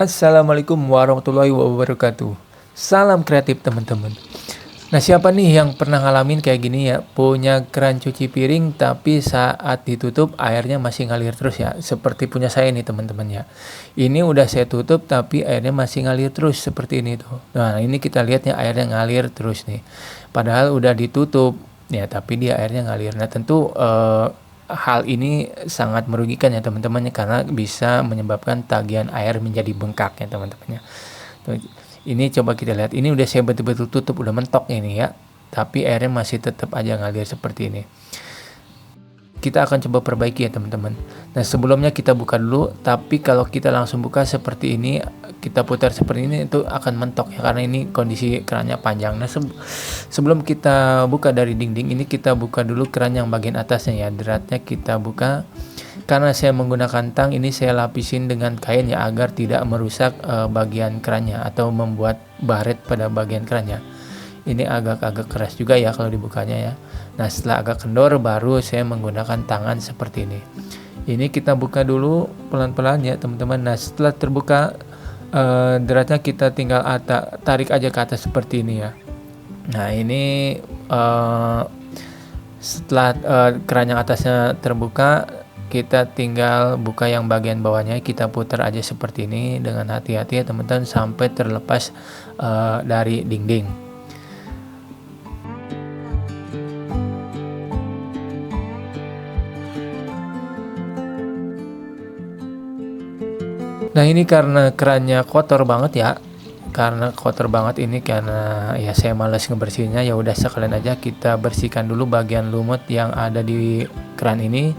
Assalamualaikum warahmatullahi wabarakatuh. Salam kreatif teman-teman. Nah, siapa nih yang pernah ngalamin kayak gini ya, punya keran cuci piring tapi saat ditutup airnya masih ngalir terus ya, seperti punya saya nih teman-teman ya. Ini udah saya tutup tapi airnya masih ngalir terus seperti ini tuh. Nah, ini kita lihatnya airnya ngalir terus nih. Padahal udah ditutup ya, tapi dia airnya ngalir. Nah, tentu hal ini sangat merugikan ya teman-teman ya, karena bisa menyebabkan tagihan air menjadi bengkak ya teman-teman ya. Tuh, ini coba kita lihat, ini udah saya betul-betul tutup, udah mentok ini ya, tapi airnya masih tetap aja ngalir seperti ini. Kita akan coba perbaiki ya teman-teman. Nah, sebelumnya kita buka dulu, tapi kalau kita langsung buka seperti ini, kita putar seperti ini, itu akan mentok ya, karena ini kondisi kerannya panjang. Nah, sebelum kita buka dari dinding ini, kita buka dulu keran yang bagian atasnya ya, deratnya kita buka. Karena saya menggunakan tang, ini saya lapisin dengan kain ya, agar tidak merusak bagian kerannya atau membuat baret pada bagian kerannya. Ini agak-agak keras juga ya kalau dibukanya ya. Nah, setelah agak kendor baru saya menggunakan tangan seperti ini. Ini kita buka dulu pelan-pelan ya teman-teman. Nah, setelah terbuka deratnya kita tinggal tarik aja ke atas seperti ini ya. Nah, ini setelah keran yang atasnya terbuka, kita tinggal buka yang bagian bawahnya, kita putar aja seperti ini dengan hati-hati ya teman-teman, sampai terlepas dari dinding. Nah, ini karena kerannya kotor banget ya. Karena kotor banget ini, karena ya saya males ngebersihinnya, ya udah sekalian aja kita bersihkan dulu bagian lumut yang ada di keran ini.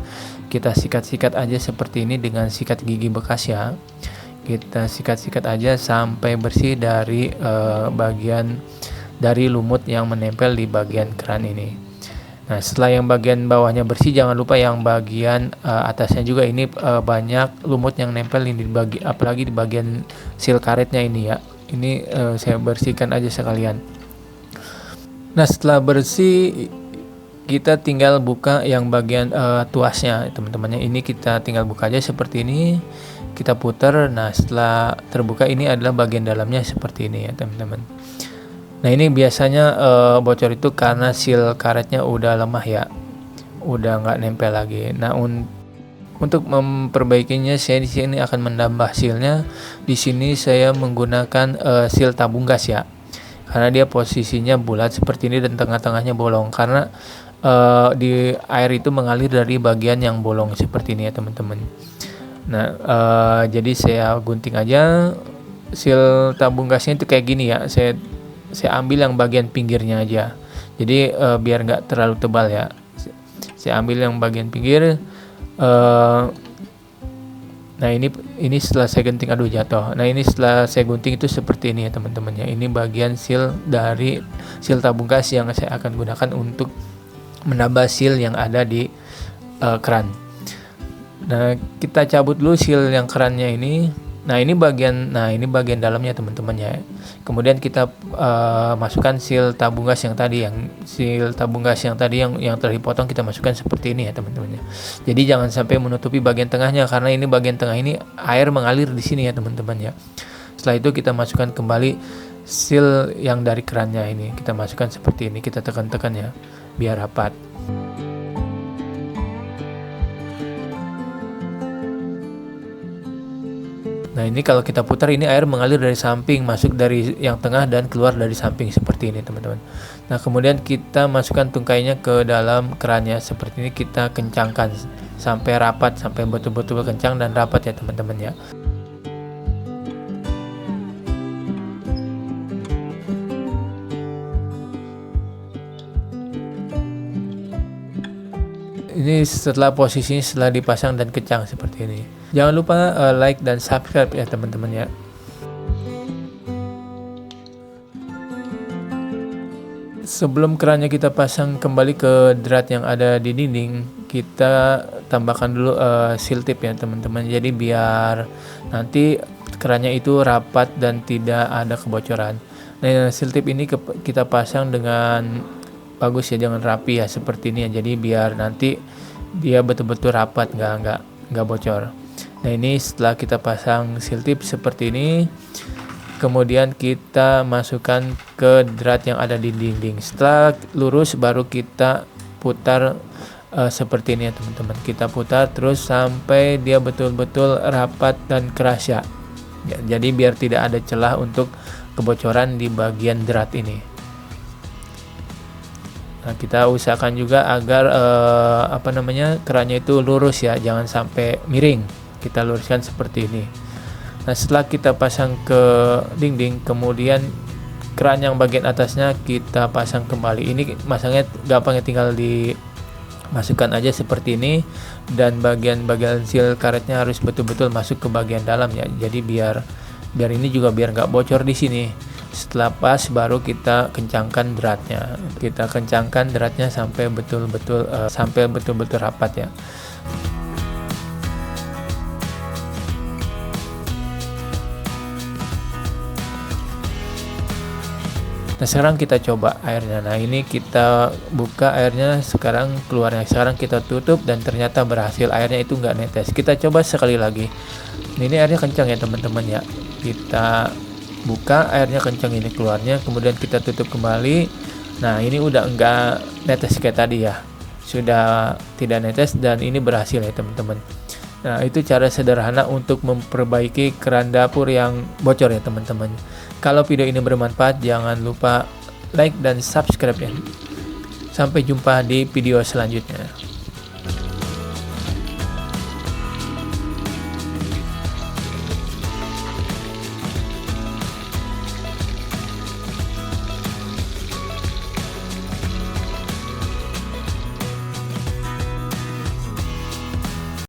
Kita sikat-sikat aja seperti ini dengan sikat gigi bekas ya. Kita sikat-sikat aja sampai bersih dari bagian dari lumut yang menempel di bagian keran ini. Nah, setelah yang bagian bawahnya bersih, jangan lupa yang bagian atasnya juga ini banyak lumut yang nempel ini apalagi di bagian seal karetnya ini ya. Ini saya bersihkan aja sekalian. Nah, setelah bersih, kita tinggal buka yang bagian tuasnya teman-temannya. Ini kita tinggal buka aja seperti ini. Kita putar. Nah, setelah terbuka, ini adalah bagian dalamnya seperti ini ya teman-teman. Nah, ini biasanya bocor itu karena seal karetnya udah lemah ya, udah nggak nempel lagi. Nah, untuk memperbaikinya, saya di sini akan menambah sealnya. Di sini saya menggunakan seal tabung gas ya, karena dia posisinya bulat seperti ini dan tengah-tengahnya bolong, karena di air itu mengalir dari bagian yang bolong seperti ini ya teman-teman. Nah, jadi saya gunting aja seal tabung gasnya itu kayak gini ya. Saya ambil yang bagian pinggirnya aja, jadi biar nggak terlalu tebal ya. Saya ambil yang bagian pinggir. Nah, ini setelah saya gunting, aduh jatuh. Nah, ini setelah saya gunting itu seperti ini ya teman-teman ya. Ini bagian seal dari seal tabung gas yang saya akan gunakan untuk menambah seal yang ada di keran. Nah, kita cabut dulu seal yang kerannya ini. Nah, ini bagian dalamnya teman-teman ya. Kemudian kita masukkan seal tabung gas yang tadi, yang telah dipotong, kita masukkan seperti ini ya teman-teman ya. Jadi jangan sampai menutupi bagian tengahnya, karena ini bagian tengah ini air mengalir di sini ya teman-teman ya. Setelah itu kita masukkan kembali seal yang dari kerannya ini. Kita masukkan seperti ini, kita tekan-tekan ya biar rapat. Nah, ini kalau kita putar, ini air mengalir dari samping, masuk dari yang tengah dan keluar dari samping seperti ini teman-teman. Nah, kemudian kita masukkan tungkainya ke dalam kerannya seperti ini, kita kencangkan sampai rapat, sampai betul-betul kencang dan rapat ya teman-teman ya. Ini posisinya setelah dipasang dan kencang seperti ini. Jangan lupa like dan subscribe ya teman-teman ya. Sebelum kerannya kita pasang kembali ke drat yang ada di dinding, kita tambahkan dulu seal tip ya teman-teman. Jadi biar nanti kerannya itu rapat dan tidak ada kebocoran. Nah, seal tip ini kita pasang dengan bagus ya, jangan rapi ya seperti ini ya. Jadi biar nanti dia betul-betul rapat, nggak bocor. Nah, ini setelah kita pasang seal tip seperti ini, kemudian kita masukkan ke drat yang ada di dinding. Setelah lurus baru kita putar seperti ini ya teman-teman. Kita putar terus sampai dia betul-betul rapat dan keras ya. Jadi biar tidak ada celah untuk kebocoran di bagian drat ini. Nah, kita usahakan juga agar kerannya itu lurus ya, jangan sampai miring. Kita luruskan seperti ini. Nah, setelah kita pasang ke dinding, kemudian keran yang bagian atasnya kita pasang kembali. Ini masangnya gampang ya, tinggal dimasukkan aja seperti ini, dan bagian-bagian seal karetnya harus betul-betul masuk ke bagian dalam ya. Jadi biar ini juga biar nggak bocor di sini. Setelah pas baru kita kencangkan dratnya. Kita kencangkan dratnya sampai betul-betul rapat ya. Nah, sekarang kita coba airnya. Nah, ini kita buka airnya, sekarang keluarnya. Sekarang kita tutup dan ternyata berhasil, airnya itu nggak netes. Kita coba sekali lagi. Ini airnya kencang ya teman-teman ya. Kita buka, airnya kencang ini keluarnya, kemudian kita tutup kembali. Nah, ini udah nggak netes kayak tadi ya. Sudah tidak netes dan ini berhasil ya teman-teman. Nah, itu cara sederhana untuk memperbaiki keran dapur yang bocor ya teman-teman. Kalau video ini bermanfaat, jangan lupa like dan subscribe ya. Sampai jumpa di video selanjutnya.